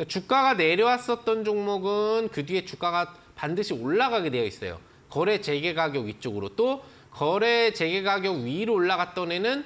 주가가 내려왔었던 종목은 그 뒤에 주가가 반드시 올라가게 되어 있어요. 거래 재개 가격 위쪽으로 또 거래 재개 가격 위로 올라갔던 애는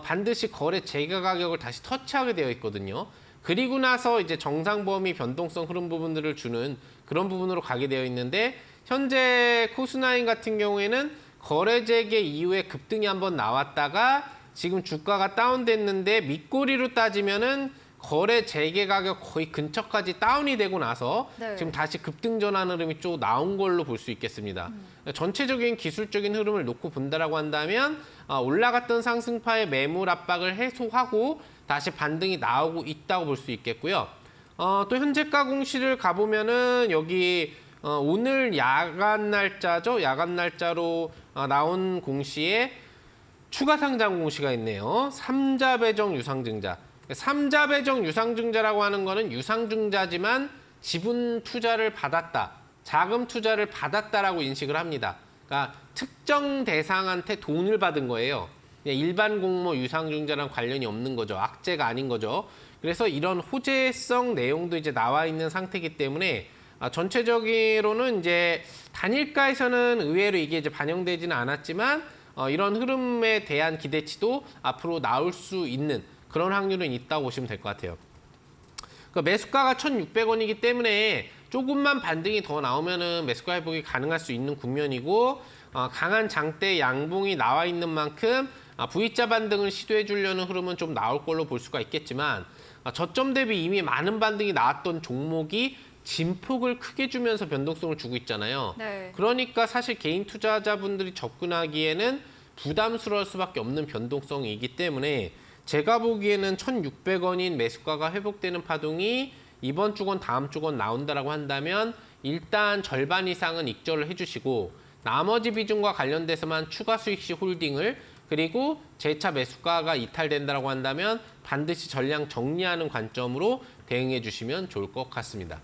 반드시 거래 재개 가격을 다시 터치하게 되어 있거든요. 그리고 나서 이제 정상 범위 변동성 흐름 부분들을 주는 그런 부분으로 가게 되어 있는데 현재 코스9 같은 경우에는 거래 재개 이후에 급등이 한번 나왔다가 지금 주가가 다운됐는데 밑꼬리로 따지면은 거래 재개 가격 거의 근처까지 다운이 되고 나서 네. 지금 다시 급등 전환 흐름이 쭉 나온 걸로 볼 수 있겠습니다. 전체적인 기술적인 흐름을 놓고 본다라고 한다면 올라갔던 상승파의 매물 압박을 해소하고 다시 반등이 나오고 있다고 볼 수 있겠고요. 또 현재가 공시를 가보면은 여기 오늘 야간 날짜죠. 야간 날짜로 나온 공시에 추가 상장 공시가 있네요. 삼자 배정 유상증자. 삼자 배정 유상증자라고 하는 거는 유상증자지만 지분 투자를 받았다, 자금 투자를 받았다라고 인식을 합니다. 그러니까 특정 대상한테 돈을 받은 거예요. 일반 공모 유상증자랑 관련이 없는 거죠. 악재가 아닌 거죠. 그래서 이런 호재성 내용도 이제 나와 있는 상태이기 때문에 전체적으로는 이제 단일가에서는 의외로 이게 이제 반영되지는 않았지만 이런 흐름에 대한 기대치도 앞으로 나올 수 있는 그런 확률은 있다고 보시면 될 것 같아요. 그러니까 매수가가 1,600원이기 때문에 조금만 반등이 더 나오면은 매수가 회복이 가능할 수 있는 국면이고 강한 장대 양봉이 나와 있는 만큼 V자 반등을 시도해 주려는 흐름은 좀 나올 걸로 볼 수가 있겠지만 저점 대비 이미 많은 반등이 나왔던 종목이 진폭을 크게 주면서 변동성을 주고 있잖아요. 네. 그러니까 사실 개인 투자자분들이 접근하기에는 부담스러울 수밖에 없는 변동성이기 때문에 제가 보기에는 1,600원인 매수가가 회복되는 파동이 이번 주건 다음 주건 나온다라고 한다면 일단 절반 이상은 익절을 해주시고 나머지 비중과 관련돼서만 추가 수익 시 홀딩을 그리고 재차 매수가가 이탈된다라고 한다면 반드시 전량 정리하는 관점으로 대응해 주시면 좋을 것 같습니다.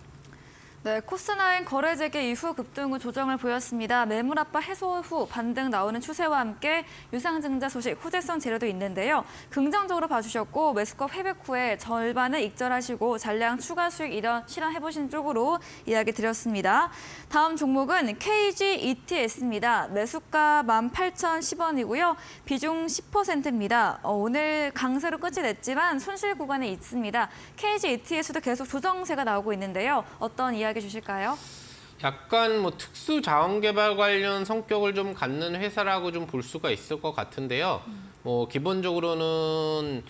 네, 코스9 거래 재개 이후 급등 후 조정을 보였습니다. 매물 압박 해소 후 반등 나오는 추세와 함께 유상증자 소식, 호재성 재료도 있는데요. 긍정적으로 봐주셨고 매수가 회복 후에 절반을 익절하시고 잔량 추가 수익 실현해보신 쪽으로 이야기 드렸습니다. 다음 종목은 KGETS입니다. 매수가 18,010원이고요. 비중 10%입니다. 오늘 강세로 끝이 냈지만 손실 구간에 있습니다. KGETS도 계속 조정세가 나오고 있는데요. 어떤 이야기 주실까요? 약간 뭐 특수 자원 개발 관련 성격을 좀 갖는 회사라고 좀 볼 수가 있을 것 같은데요. 기본적으로는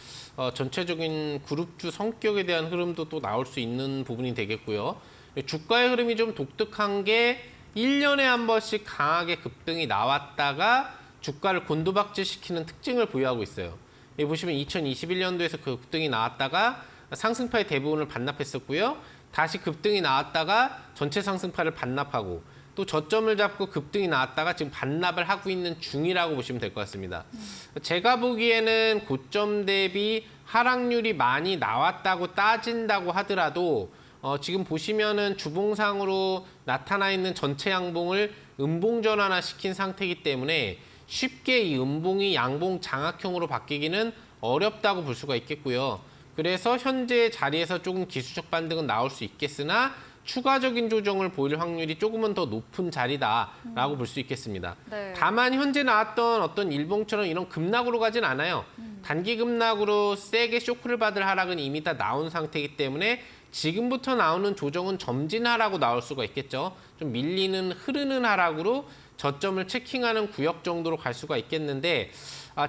전체적인 그룹주 성격에 대한 흐름도 또 나올 수 있는 부분이 되겠고요. 주가의 흐름이 좀 독특한 게 1년에 한 번씩 강하게 급등이 나왔다가 주가를 곤두박질시키는 특징을 보유하고 있어요. 여기 보시면 2021년도에서 그 급등이 나왔다가 상승파의 대부분을 반납했었고요. 다시 급등이 나왔다가 전체 상승파를 반납하고 또 저점을 잡고 급등이 나왔다가 지금 반납을 하고 있는 중이라고 보시면 될 것 같습니다. 제가 보기에는 고점 대비 하락률이 많이 나왔다고 따진다고 하더라도 지금 보시면은 주봉상으로 나타나 있는 전체 양봉을 음봉 전환화 시킨 상태이기 때문에 쉽게 이 음봉이 양봉 장악형으로 바뀌기는 어렵다고 볼 수가 있겠고요. 그래서 현재 자리에서 조금 기술적 반등은 나올 수 있겠으나 추가적인 조정을 보일 확률이 조금은 더 높은 자리다라고 볼 수 있겠습니다. 네. 다만 현재 나왔던 어떤 일봉처럼 이런 급락으로 가진 않아요. 단기 급락으로 세게 쇼크를 받을 하락은 이미 다 나온 상태이기 때문에 지금부터 나오는 조정은 점진하락으로 나올 수가 있겠죠. 좀 밀리는 흐르는 하락으로 저점을 체킹하는 구역 정도로 갈 수가 있겠는데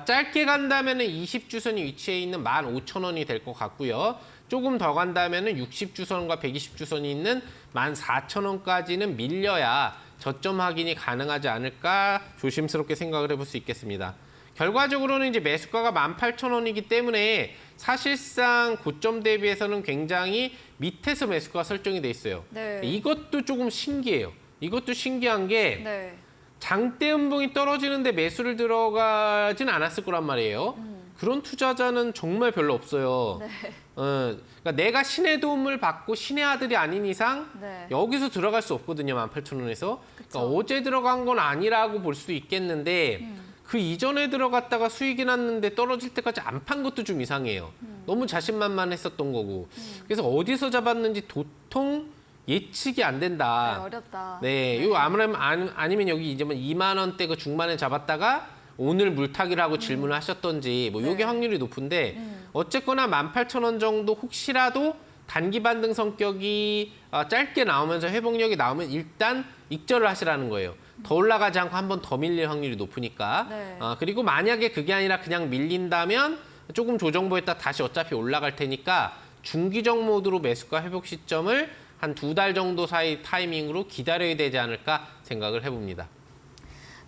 짧게 간다면 20주선이 위치해 있는 15,000원이 될 것 같고요. 조금 더 간다면 60주선과 120주선이 있는 14,000원까지는 밀려야 저점 확인이 가능하지 않을까 조심스럽게 생각을 해볼 수 있겠습니다. 결과적으로는 이제 매수가가 18,000원이기 때문에 사실상 고점 대비해서는 굉장히 밑에서 매수가가 설정이 돼 있어요. 네. 이것도 조금 신기해요. 이것도 신기한 게 네. 장대 음봉이 떨어지는데 매수를 들어가진 않았을 거란 말이에요. 그런 투자자는 정말 별로 없어요. 네. 그러니까 내가 신의 도움을 받고 신의 아들이 아닌 이상 네. 여기서 들어갈 수 없거든요. 18,000원에서. 그러니까 어제 들어간 건 아니라고 볼 수 있겠는데 그 이전에 들어갔다가 수익이 났는데 떨어질 때까지 안 판 것도 좀 이상해요. 너무 자신만만했었던 거고. 그래서 어디서 잡았는지 도통 예측이 안 된다. 네, 어렵다. 네, 요 아니면 여기 이제 2만 원대 그 중반에 잡았다가 오늘 물타기라고 질문을 하셨던지 뭐 요게 네. 확률이 높은데 어쨌거나 18,000원 정도 혹시라도 단기 반등 성격이 짧게 나오면서 회복력이 나오면 일단 익절을 하시라는 거예요. 더 올라가지 않고 한 번 더 밀릴 확률이 높으니까. 네. 그리고 만약에 그게 아니라 그냥 밀린다면 조금 조정 보였다 다시 어차피 올라갈 테니까 중기적 모드로 매수가 회복 시점을 한 2달 정도 사이 타이밍으로 기다려야 되지 않을까 생각을 해봅니다.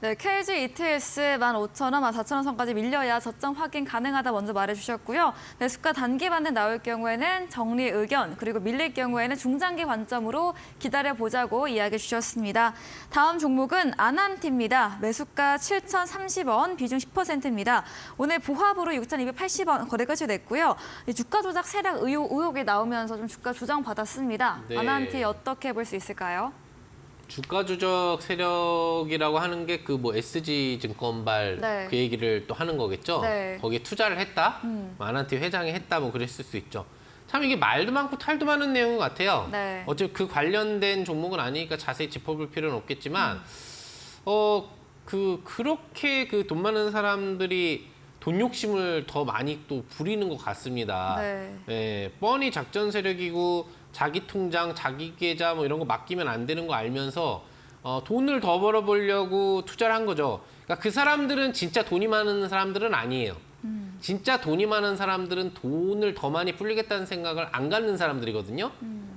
네, KG ETS 15,000원, 14,000원 선까지 밀려야 저점 확인 가능하다 먼저 말해주셨고요. 매수가 단기 반등 나올 경우에는 정리 의견, 그리고 밀릴 경우에는 중장기 관점으로 기다려보자고 이야기해 주셨습니다. 다음 종목은 아난티입니다. 매수가 7,030원, 비중 10%입니다. 오늘 보합으로 6,280원 거래 끝이 됐고요. 이 주가 조작 세력 의혹이 나오면서 좀 주가 조정 받았습니다. 네. 아난티 어떻게 볼 수 있을까요? 주가 조작 세력이라고 하는 게 그 뭐 SG 증권발 네. 그 얘기를 또 하는 거겠죠. 네. 거기에 투자를 했다, 아난티 회장이 했다, 뭐 그랬을 수 있죠. 참 이게 말도 많고 탈도 많은 내용 같아요. 네. 어차피 그 관련된 종목은 아니니까 자세히 짚어볼 필요는 없겠지만, 그렇게 그 돈 많은 사람들이 돈 욕심을 더 많이 또 부리는 것 같습니다. 네. 예, 뻔히 작전 세력이고 자기 통장, 자기 계좌 뭐 이런 거 맡기면 안 되는 거 알면서 돈을 더 벌어보려고 투자를 한 거죠. 그러니까 그 사람들은 진짜 돈이 많은 사람들은 아니에요. 진짜 돈이 많은 사람들은 돈을 더 많이 불리겠다는 생각을 안 갖는 사람들이거든요.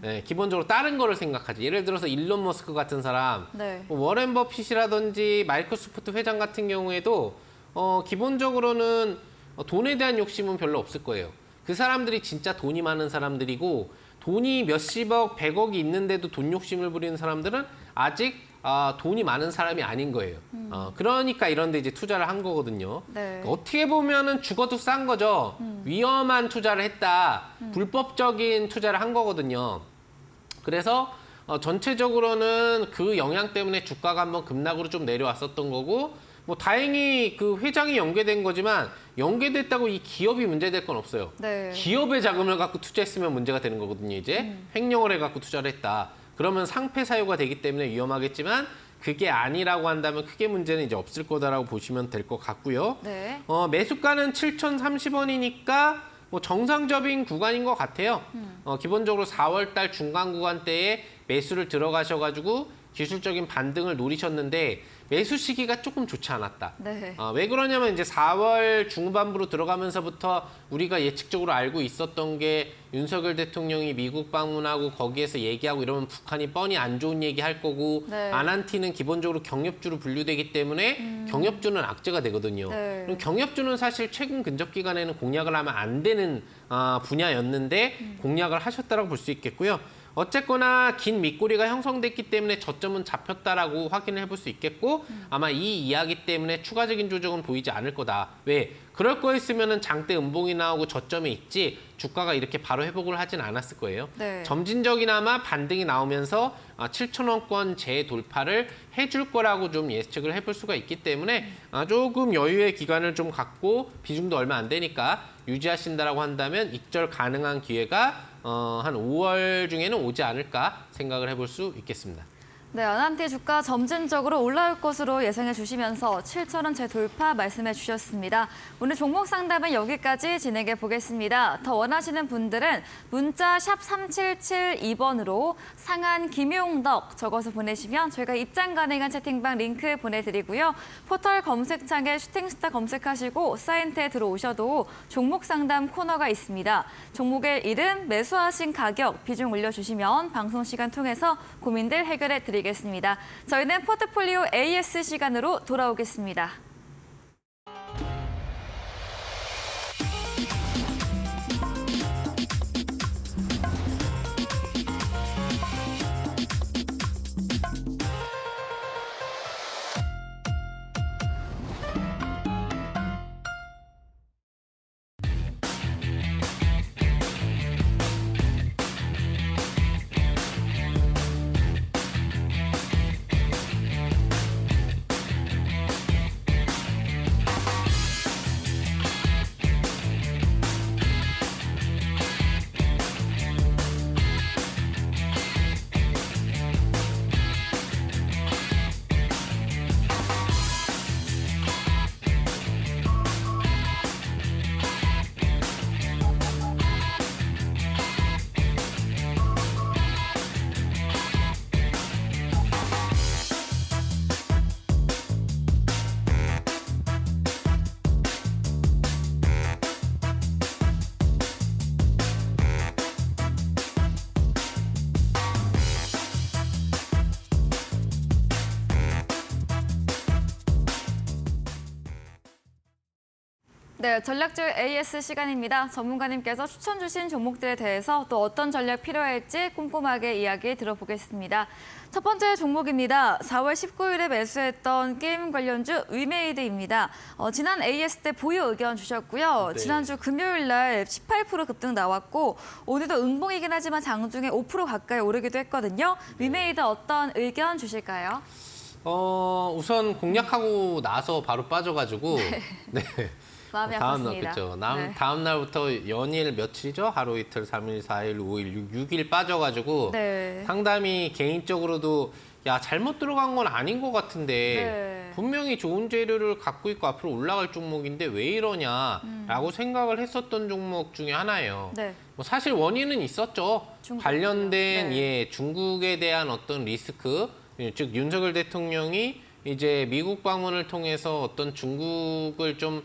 예, 기본적으로 다른 거를 생각하지. 예를 들어서 일론 머스크 같은 사람, 네. 뭐 워렌 버핏이라든지 마이크로소프트 회장 같은 경우에도 기본적으로는 돈에 대한 욕심은 별로 없을 거예요. 그 사람들이 진짜 돈이 많은 사람들이고 돈이 몇십억, 100억이 있는데도 돈 욕심을 부리는 사람들은 아직 돈이 많은 사람이 아닌 거예요. 그러니까 이런 데 이제 투자를 한 거거든요. 네. 어떻게 보면은 죽어도 싼 거죠. 위험한 투자를 했다. 불법적인 투자를 한 거거든요. 그래서 전체적으로는 그 영향 때문에 주가가 한번 급락으로 좀 내려왔었던 거고 뭐 다행히 그 회장이 연계된 거지만 연계됐다고 이 기업이 문제될 건 없어요. 네. 기업의 자금을 갖고 투자했으면 문제가 되는 거거든요. 이제 횡령을 해갖고 투자를 했다. 그러면 상패 사유가 되기 때문에 위험하겠지만 그게 아니라고 한다면 크게 문제는 이제 없을 거다라고 보시면 될 것 같고요. 네. 매수가는 7,030원이니까 뭐 정상적인 구간인 것 같아요. 기본적으로 4월달 중간 구간대에 매수를 들어가셔가지고 기술적인 반등을 노리셨는데 매수 시기가 조금 좋지 않았다. 네. 왜 그러냐면 이제 4월 중반부로 들어가면서부터 우리가 예측적으로 알고 있었던 게 윤석열 대통령이 미국 방문하고 거기에서 얘기하고 이러면 북한이 뻔히 안 좋은 얘기 할 거고 네. 아난티는 기본적으로 경협주로 분류되기 때문에 경협주는 악재가 되거든요. 네. 그럼 경협주는 사실 최근 근접 기간에는 공략을 하면 안 되는 분야였는데 공략을 하셨다라고 볼 수 있겠고요. 어쨌거나 긴 밑꼬리가 형성됐기 때문에 저점은 잡혔다라고 확인을 해볼 수 있겠고 아마 이 이야기 때문에 추가적인 조정은 보이지 않을 거다. 왜? 그럴 거였으면 장대 음봉이 나오고 저점에 있지 주가가 이렇게 바로 회복을 하진 않았을 거예요. 네. 점진적이나마 반등이 나오면서 7,000원권 재돌파를 해줄 거라고 좀 예측을 해볼 수가 있기 때문에 조금 여유의 기간을 좀 갖고 비중도 얼마 안 되니까 유지하신다라고 한다면 익절 가능한 기회가 한 5월 중에는 오지 않을까 생각을 해볼 수 있겠습니다. 네, 아난티 주가 점진적으로 올라올 것으로 예상해 주시면서 7,000원 재돌파 말씀해 주셨습니다. 오늘 종목 상담은 여기까지 진행해 보겠습니다. 더 원하시는 분들은 문자 샵 3772번으로 상한 김용덕 적어서 보내시면 저희가 입장 가능한 채팅방 링크 보내드리고요. 포털 검색창에 슈팅스타 검색하시고 사인트에 들어오셔도 종목 상담 코너가 있습니다. 종목의 이름, 매수하신 가격, 비중 올려주시면 방송 시간 통해서 고민들 해결해 드리겠습니다. 저희는 포트폴리오 AS 시간으로 돌아오겠습니다. 네, 전략줄 AS 시간입니다. 전문가님께서 추천 주신 종목들에 대해서 또 어떤 전략 필요할지 꼼꼼하게 이야기 들어보겠습니다. 첫 번째 종목입니다. 4월 19일에 매수했던 게임 관련주 위메이드입니다. 지난 AS 때 보유 의견 주셨고요. 네. 지난주 금요일 날 18% 급등 나왔고 오늘도 음봉이긴 하지만 장중에 5% 가까이 오르기도 했거든요. 위메이드 어떤 의견 주실까요? 우선 공략하고 나서 바로 빠져가지고 네. 마음이 다음 날 아팠습니다. 그죠. 네. 다음 날부터 연일 며칠이죠? 하루 이틀, 3일, 4일, 5일, 6일 빠져가지고 네. 상담이 개인적으로도 야 잘못 들어간 건 아닌 것 같은데 네. 분명히 좋은 재료를 갖고 있고 앞으로 올라갈 종목인데 왜 이러냐라고 생각을 했었던 종목 중에 하나예요. 네. 뭐 사실 원인은 있었죠. 중국이요. 관련된 네. 중국에 대한 어떤 리스크, 즉 윤석열 대통령이 이제 미국 방문을 통해서 어떤 중국을 좀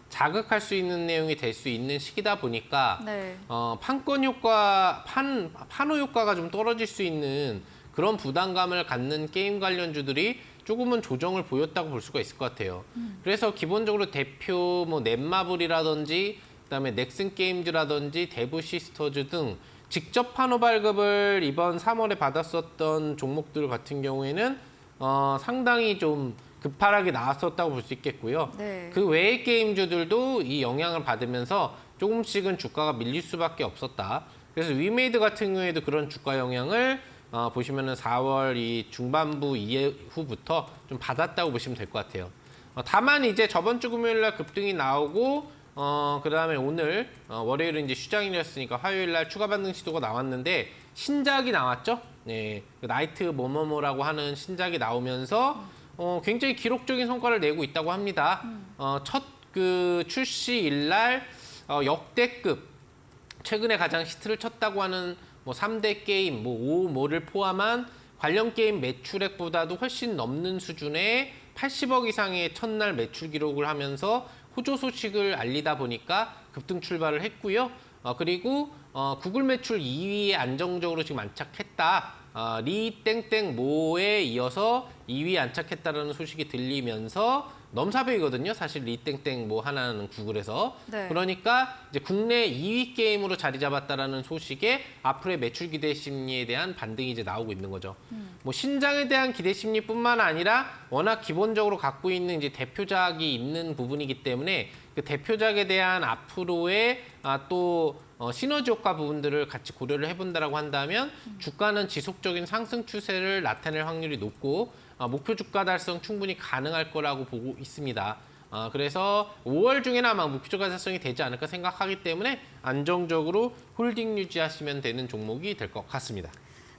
자극할 수 있는 내용이 될 수 있는 시기다 보니까 네. 판권 효과, 판호 효과가 좀 떨어질 수 있는 그런 부담감을 갖는 게임 관련주들이 조금은 조정을 보였다고 볼 수가 있을 것 같아요. 그래서 기본적으로 대표 뭐 넷마블이라든지 그다음에 넥슨 게임즈라든지 대부 시스터즈 등 직접 판호 발급을 이번 3월에 받았었던 종목들 같은 경우에는 상당히 좀 급하게 나왔었다고 볼 수 있겠고요. 네. 그 외의 게임주들도 이 영향을 받으면서 조금씩은 주가가 밀릴 수밖에 없었다. 그래서 위메이드 같은 경우에도 그런 주가 영향을 보시면은 4월 이 중반부 이후부터 좀 받았다고 보시면 될 것 같아요. 다만 이제 저번 주 금요일 날 급등이 나오고 그다음에 오늘 월요일은 이제 휴장일이었으니까 화요일 날 추가 반등 시도가 나왔는데 신작이 나왔죠. 네. 그 나이트 뭐뭐뭐라고 하는 신작이 나오면서 굉장히 기록적인 성과를 내고 있다고 합니다. 첫 그 출시일 날 역대급 최근에 가장 히트를 쳤다고 하는 뭐 3대 게임, 뭐 5, 뭐를 포함한 관련 게임 매출액보다도 훨씬 넘는 수준의 80억 이상의 첫날 매출 기록을 하면서 호조 소식을 알리다 보니까 급등 출발을 했고요. 그리고 구글 매출 2위에 안정적으로 지금 안착했다. 리 땡땡 모에 이어서 2위 안착했다라는 소식이 들리면서 넘사벽이거든요. 사실 리 땡땡 모 하나는 구글에서. 네. 그러니까 이제 국내 2위 게임으로 자리 잡았다라는 소식에 앞으로의 매출 기대 심리에 대한 반등이 이제 나오고 있는 거죠. 뭐 신장에 대한 기대 심리뿐만 아니라 워낙 기본적으로 갖고 있는 이제 대표작이 있는 부분이기 때문에 그 대표작에 대한 앞으로의 또 시너지 효과 부분들을 같이 고려를 해본다라고 한다면 주가는 지속적인 상승 추세를 나타낼 확률이 높고 목표 주가 달성 충분히 가능할 거라고 보고 있습니다. 그래서 5월 중에는 아마 목표 주가 달성이 되지 않을까 생각하기 때문에 안정적으로 홀딩 유지하시면 되는 종목이 될 것 같습니다.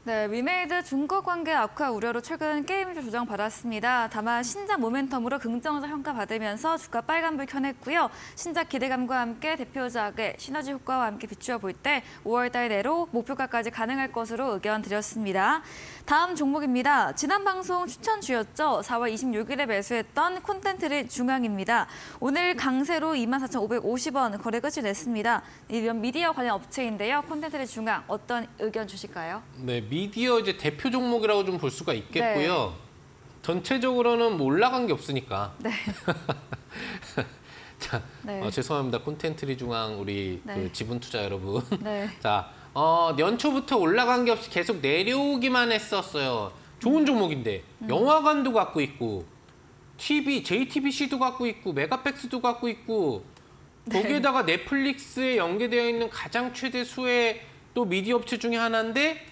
네, 위메이드 중국 관계 악화 우려로 최근 게임주 조정받았습니다. 다만 신작 모멘텀으로 긍정적 평가받으면서 주가 빨간불 켜냈고요. 신작 기대감과 함께 대표작의 시너지 효과와 함께 비추어 볼 때 5월 달 내로 목표가까지 가능할 것으로 의견 드렸습니다. 다음 종목입니다. 지난 방송 추천주였죠. 4월 26일에 매수했던 콘텐츠를 중앙입니다. 오늘 강세로 24,550원 거래 끝이 냈습니다. 이런 미디어 관련 업체인데요. 콘텐츠를 중앙 어떤 의견 주실까요? 네, 미디어 이제 대표 종목이라고 좀 볼 수가 있겠고요. 전체적으로는 뭐 올라간 게 없으니까. 네. 자, 네. 죄송합니다. 콘텐츠리 중앙 우리 네. 그 지분 투자 여러분. 네. 자, 연초부터 올라간 게 없이 계속 내려오기만 했었어요. 좋은 종목인데 영화관도 갖고 있고 JTBC도 갖고 있고 메가팩스도 갖고 있고 거기에다가 넷플릭스에 연계되어 있는 가장 최대 수의 또 미디어 업체 중에 하나인데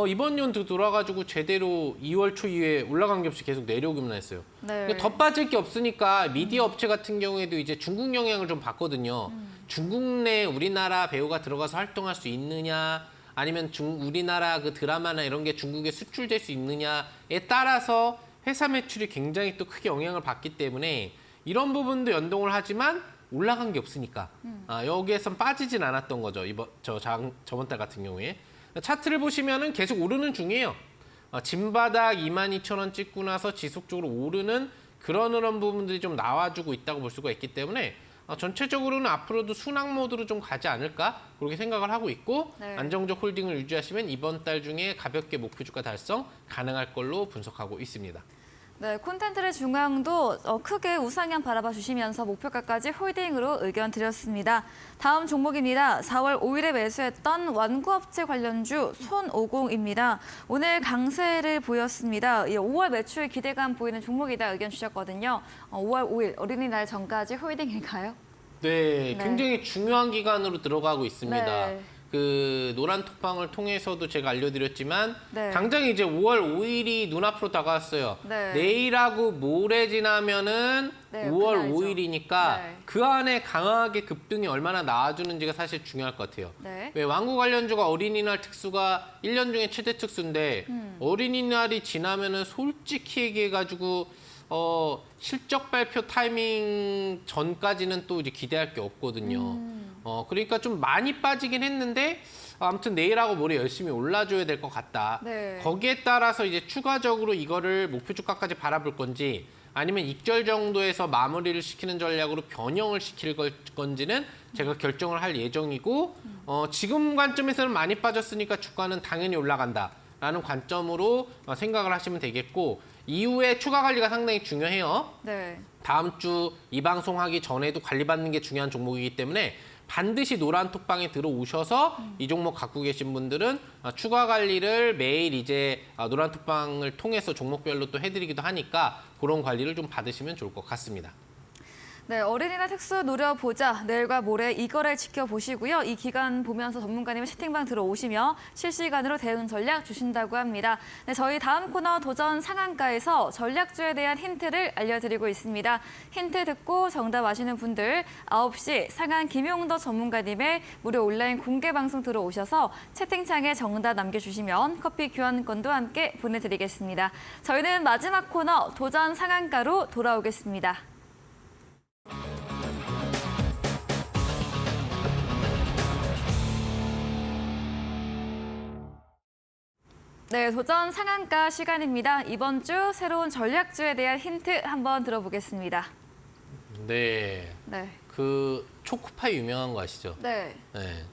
이번 연도 돌아가지고 제대로 2월 초 이후에 올라간 게 없이 계속 내려오기만 했어요. 네. 더 빠질 게 없으니까 미디어 업체 같은 경우에도 이제 중국 영향을 좀 받거든요. 중국 내 우리나라 배우가 들어가서 활동할 수 있느냐, 아니면 우리나라 그 드라마나 이런 게 중국에 수출될 수 있느냐에 따라서 회사 매출이 굉장히 또 크게 영향을 받기 때문에 이런 부분도 연동을 하지만 올라간 게 없으니까 여기에선 빠지진 않았던 거죠. 저번 달 같은 경우에. 차트를 보시면은 계속 오르는 중이에요. 진바닥 22,000원 찍고 나서 지속적으로 오르는 그런 부분들이 좀 나와주고 있다고 볼 수가 있기 때문에 전체적으로는 앞으로도 순항 모드로 좀 가지 않을까 그렇게 생각을 하고 있고 네. 안정적 홀딩을 유지하시면 이번 달 중에 가볍게 목표 주가 달성 가능할 걸로 분석하고 있습니다. 네, 콘텐츠의 중앙도 크게 우상향 바라봐 주시면서 목표가까지 홀딩으로 의견 드렸습니다. 다음 종목입니다. 4월 5일에 매수했던 완구업체 관련주 손오공입니다. 오늘 강세를 보였습니다. 5월 매출 기대감 보이는 종목이다 의견 주셨거든요. 5월 5일 어린이날 전까지 홀딩일까요? 네, 네. 굉장히 중요한 기간으로 들어가고 있습니다. 네. 그 노란 톡방을 통해서도 제가 알려드렸지만 네. 당장 이제 5월 5일이 눈앞으로 다가왔어요. 네. 내일하고 모레 지나면은 네, 5월 그날이죠. 5일이니까 네. 그 안에 강하게 급등이 얼마나 나와주는지가 사실 중요할 것 같아요. 네. 왜 완구 관련주가 어린이날 특수가 1년 중에 최대 특수인데 어린이날이 지나면은 솔직히 얘기해가지고 실적 발표 타이밍 전까지는 또 이제 기대할 게 없거든요. 그러니까 좀 많이 빠지긴 했는데 아무튼 내일하고 모레 열심히 올라줘야 될 것 같다. 네. 거기에 따라서 이제 추가적으로 이거를 목표 주가까지 바라볼 건지 아니면 익절 정도에서 마무리를 시키는 전략으로 변형을 시킬 건지는 제가 결정을 할 예정이고 지금 관점에서는 많이 빠졌으니까 주가는 당연히 올라간다라는 관점으로 생각을 하시면 되겠고 이후에 추가 관리가 상당히 중요해요. 네. 다음 주 이 방송하기 전에도 관리받는 게 중요한 종목이기 때문에 반드시 노란 톡방에 들어오셔서 이 종목 갖고 계신 분들은 추가 관리를 매일 이제 노란 톡방을 통해서 종목별로 또 해드리기도 하니까 그런 관리를 좀 받으시면 좋을 것 같습니다. 네, 어린이날 특수 노려보자. 내일과 모레 이거를 지켜보시고요. 이 기간 보면서 전문가님 채팅방 들어오시며 실시간으로 대응 전략 주신다고 합니다. 네, 저희 다음 코너 도전 상한가에서 전략주에 대한 힌트를 알려드리고 있습니다. 힌트 듣고 정답 아시는 분들 9시 상한 김용도 전문가님의 무료 온라인 공개 방송 들어오셔서 채팅창에 정답 남겨주시면 커피 교환권도 함께 보내드리겠습니다. 저희는 마지막 코너 도전 상한가로 돌아오겠습니다. 네, 도전 상한가 시간입니다. 이번 주 새로운 전략주에 대한 힌트 한번 들어보겠습니다. 네. 네. 그 초코파이 유명한 거 아시죠? 네. 네.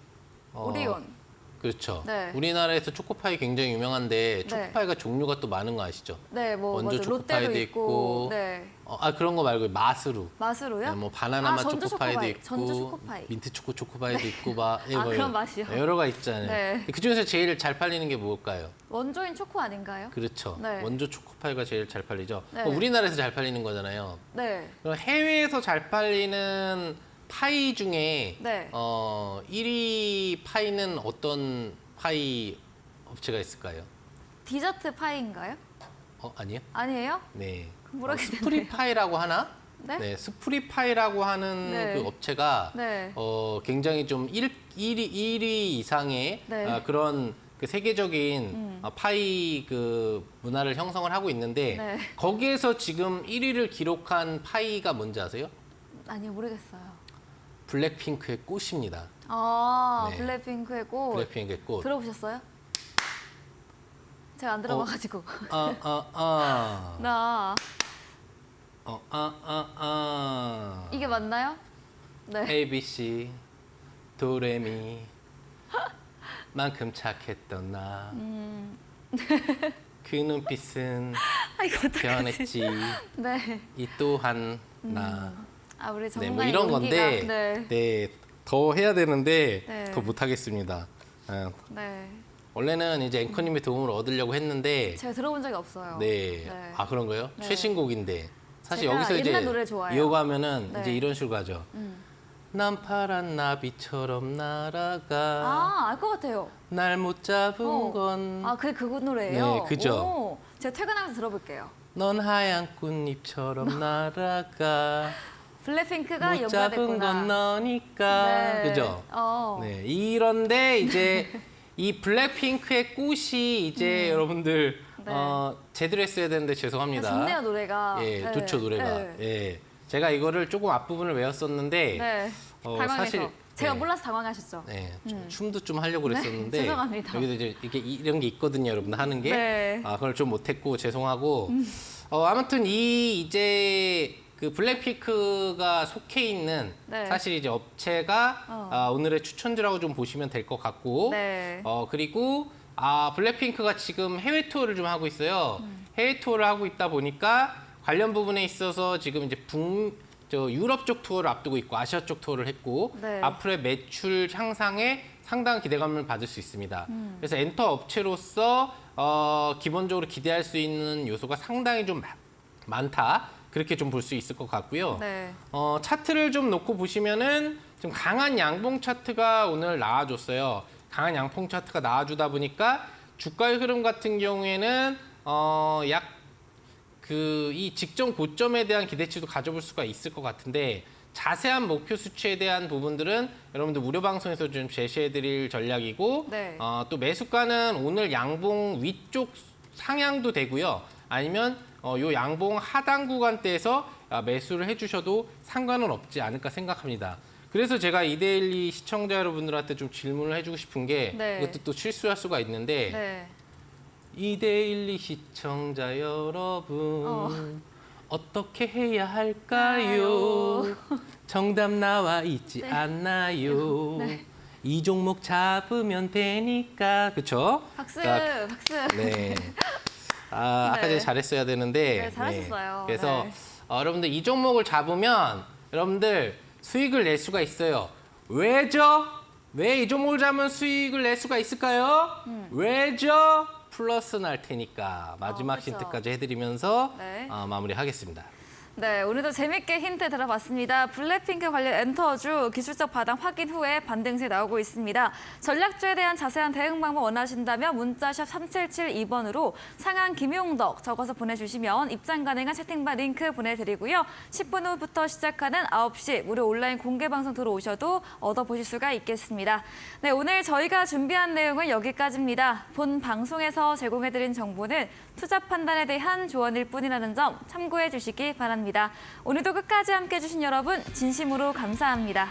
오리온. 그렇죠. 네. 우리나라에서 초코파이 굉장히 유명한데 초코파이가 종류가 또 많은 거 아시죠? 네, 뭐 원조 맞아. 초코파이도 롯데도 있고. 있고. 네. 그런 거 말고 마스루. 맛으로요? 네, 뭐 바나나 맛 전주 초코파이도 초코파이. 있고, 전주 초코파이. 민트 초코파이도 있고 막 그런 맛이요? 여러 가 있잖아요. 네. 그 중에서 제일 잘 팔리는 게 뭘까요? 원조인 초코 아닌가요? 그렇죠. 네. 원조 초코파이가 제일 잘 팔리죠. 네. 우리나라에서 잘 팔리는 거잖아요. 네. 그럼 해외에서 잘 팔리는 파이 중에 네. 1위 파이는 어떤 파이 업체가 있을까요? 디저트 파이인가요? 아니요? 아니에요? 네. 모르겠는데요. 스프리파이라고 하나? 네? 네, 스프리파이라고 하는 네. 그 업체가 네. 굉장히 좀 1위 이상의 네. 그런 그 세계적인 파이 그 문화를 형성을 하고 있는데 네. 거기에서 지금 1위를 기록한 파이가 뭔지 아세요? 아니, 모르겠어요. 블랙핑크의 꽃입니다. 아, 네. 블랙핑크의 꽃. 블랙핑크의 꽃. 들어보셨어요? 제가 안 들어봐가지고. 나 이게 맞나요? 네. ABC 도레미 만큼 착했던 나. 그 눈빛은 이거 어떡하지? 변했지. 네. 이 또한 나. 우리 네, 전문가의 뭐 이런 용기가. 건데, 네. 네, 더 해야 되는데 네. 더 못하겠습니다. 네. 원래는 이제 앵커님의 도움을 얻으려고 했는데, 제가 들어본 적이 없어요. 네, 네. 그런 거요? 네. 최신곡인데 사실 제가 여기서 이제 옛날 노래 좋아해요. 이어가면은 네. 이제 이런 식으로 가죠. 난 파란 나비처럼 날아가. 알 것 같아요. 날 못 잡은 어. 건. 그 노래예요? 네, 그죠. 오, 제가 퇴근하면서 들어볼게요. 넌 하얀 꽃잎처럼 날아가. 블랙핑크가 못 잡은 건 연관됐구나. 너니까. 네. 그죠? 네. 이런데 이제 이 블랙핑크의 꽃이 이제 여러분들 네. 제대로 했어야 되는데 죄송합니다. 좋네요, 노래가. 예, 네. 좋죠 노래가. 네. 예, 제가 이거를 조금 앞부분을 외웠었는데 네. 당황해서. 사실 제가 네. 몰라서 당황하셨죠? 네, 춤도 좀 하려고 그랬었는데 네, 죄송합니다. 여기도 이제 이게 이런 게 있거든요, 여러분들 하는 게. 네. 그걸 좀 못했고 죄송하고. 아무튼 이제 그 블랙핑크가 속해 있는 네. 사실 이제 업체가 오늘의 추천주라고 좀 보시면 될 것 같고. 네. 그리고 블랙핑크가 지금 해외 투어를 좀 하고 있어요. 해외 투어를 하고 있다 보니까 관련 부분에 있어서 지금 이제 유럽 쪽 투어를 앞두고 있고 아시아 쪽 투어를 했고 네. 앞으로의 매출 향상에 상당한 기대감을 받을 수 있습니다. 그래서 엔터 업체로서 기본적으로 기대할 수 있는 요소가 상당히 좀 많다. 그렇게 좀 볼 수 있을 것 같고요. 네. 차트를 좀 놓고 보시면은 좀 강한 양봉 차트가 오늘 나와줬어요. 강한 양봉 차트가 나와주다 보니까 주가의 흐름 같은 경우에는 이 직전 고점에 대한 기대치도 가져볼 수가 있을 것 같은데 자세한 목표 수치에 대한 부분들은 여러분들 무료 방송에서 좀 제시해드릴 전략이고 네. 또 매수가는 오늘 양봉 위쪽 상향도 되고요. 아니면 요 양봉 하단 구간대에서 매수를 해주셔도 상관은 없지 않을까 생각합니다. 그래서 제가 이데일리 시청자 여러분들한테 좀 질문을 해주고 싶은 게 네. 이것도 또 실수할 수가 있는데 네. 이데일리 시청자 여러분 어떻게 해야 할까요? 정답 나와 있지 네. 않나요? 네. 이 종목 잡으면 되니까 그쵸? 박수, 자, 박수. 네. 아까 전에 잘했어야 되는데. 네, 잘하셨어요. 그래서 네. 여러분들 이 종목을 잡으면 여러분들 수익을 낼 수가 있어요. 왜죠? 왜 이 종목을 잡으면 수익을 낼 수가 있을까요? 왜죠? 플러스 날 테니까 마지막 그쵸. 힌트까지 해드리면서 네. 마무리하겠습니다. 네, 오늘도 재밌게 힌트 들어봤습니다. 블랙핑크 관련 엔터주 기술적 바닥 확인 후에 반등세 나오고 있습니다. 전략주에 대한 자세한 대응 방법 원하신다면 문자샵 3772번으로 상한 김용덕 적어서 보내주시면 입장 가능한 채팅방 링크 보내드리고요. 10분 후부터 시작하는 9시 무료 온라인 공개 방송 들어오셔도 얻어보실 수가 있겠습니다. 네, 오늘 저희가 준비한 내용은 여기까지입니다. 본 방송에서 제공해드린 정보는 투자 판단에 대한 조언일 뿐이라는 점 참고해 주시기 바랍니다. 오늘도 끝까지 함께해 주신 여러분 진심으로 감사합니다.